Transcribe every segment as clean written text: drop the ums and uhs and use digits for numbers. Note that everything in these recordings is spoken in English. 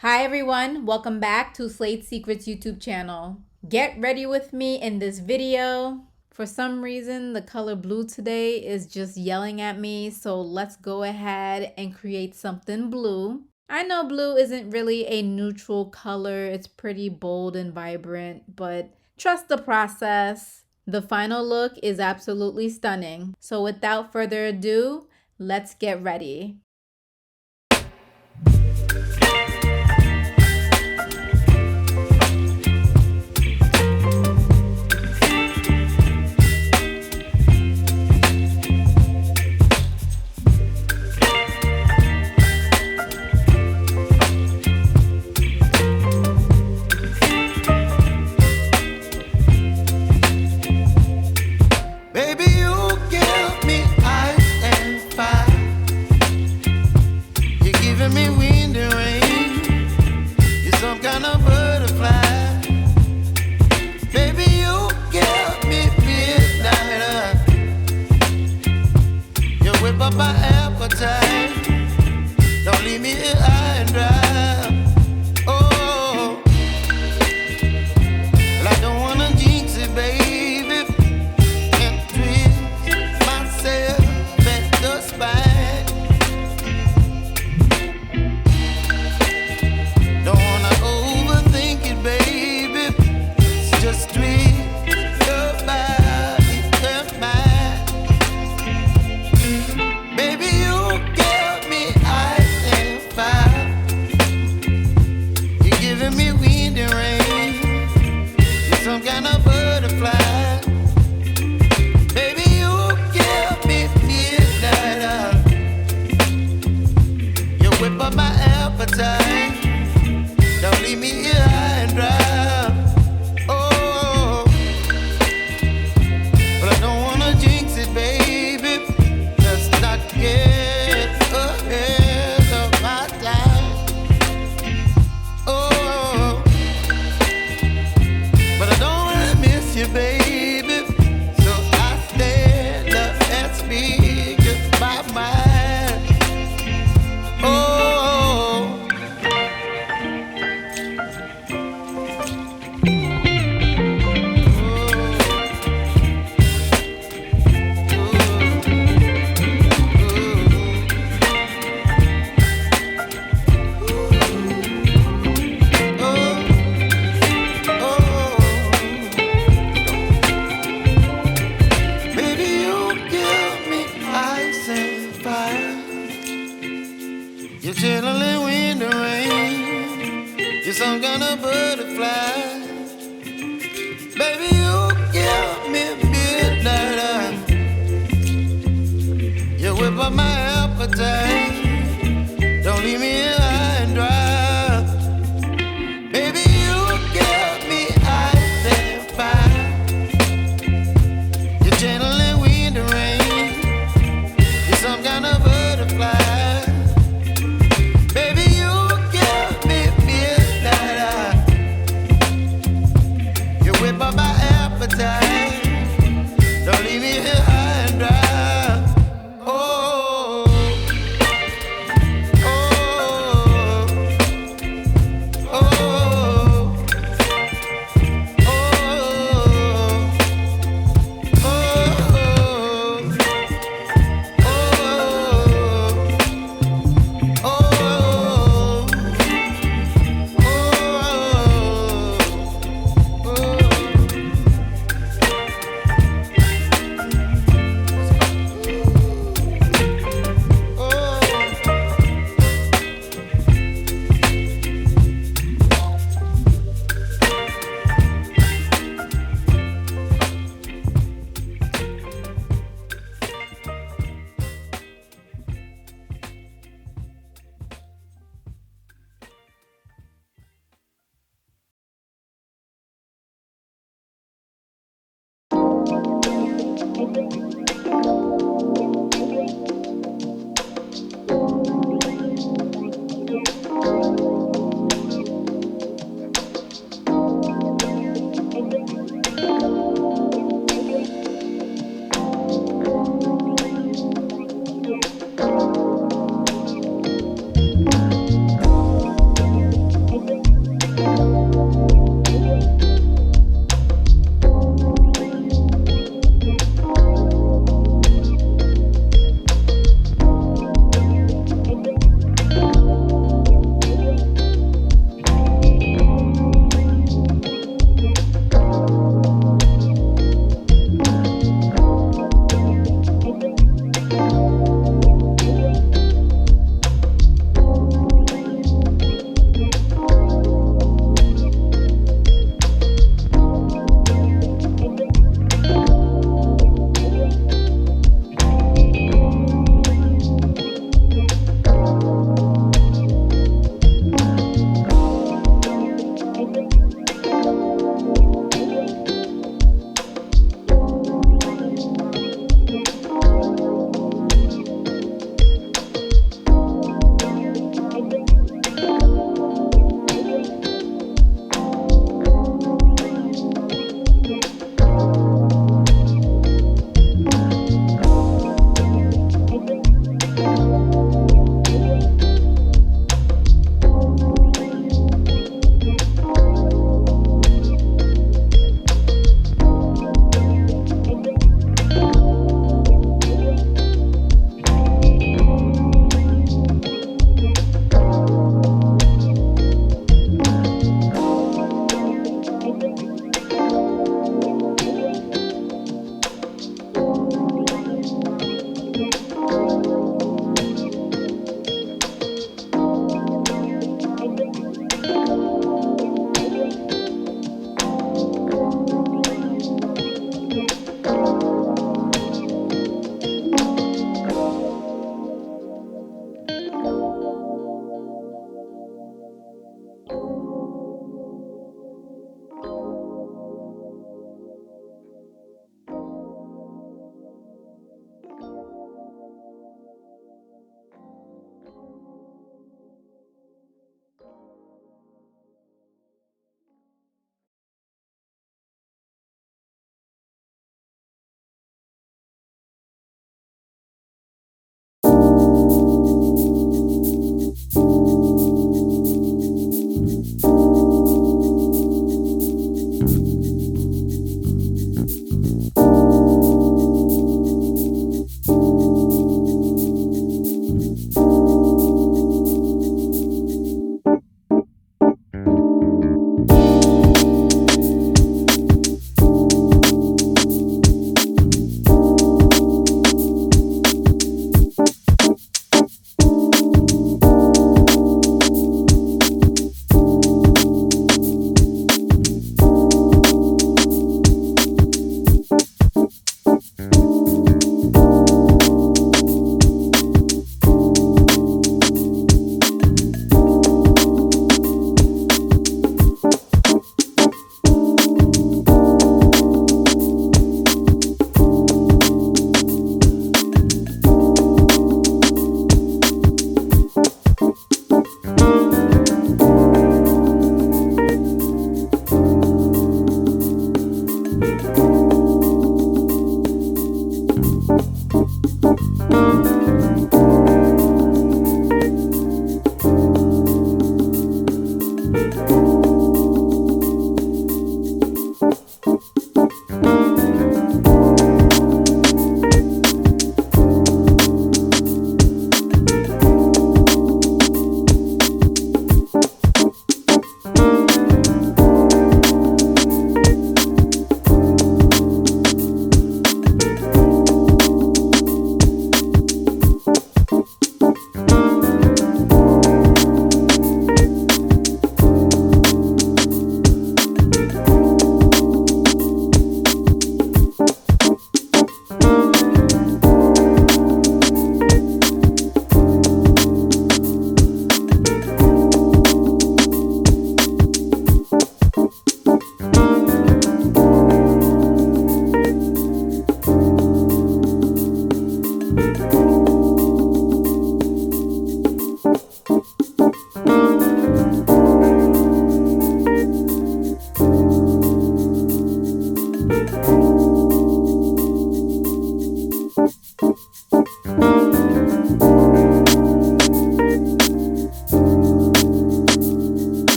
Hi everyone, welcome back to Slate Secrets YouTube channel. Get ready with me in this video. For some reason, the color blue today is just yelling at me, so let's go ahead and create something blue. I know blue isn't really a neutral color, it's pretty bold and vibrant, but trust the process. The final look is absolutely stunning. So without further ado, let's get ready.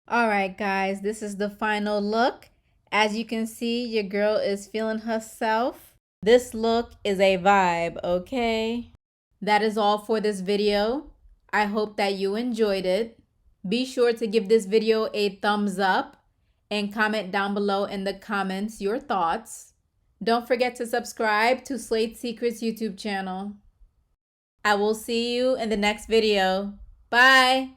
All right, guys, this is the final look. As you can see, your girl is feeling herself. This look is a vibe, okay? That is all for this video. I hope that you enjoyed it. Be sure to give this video a thumbs up and comment down below in the comments your thoughts. Don't forget to subscribe to Slate Secrets YouTube channel. I will see you in the next video. Bye!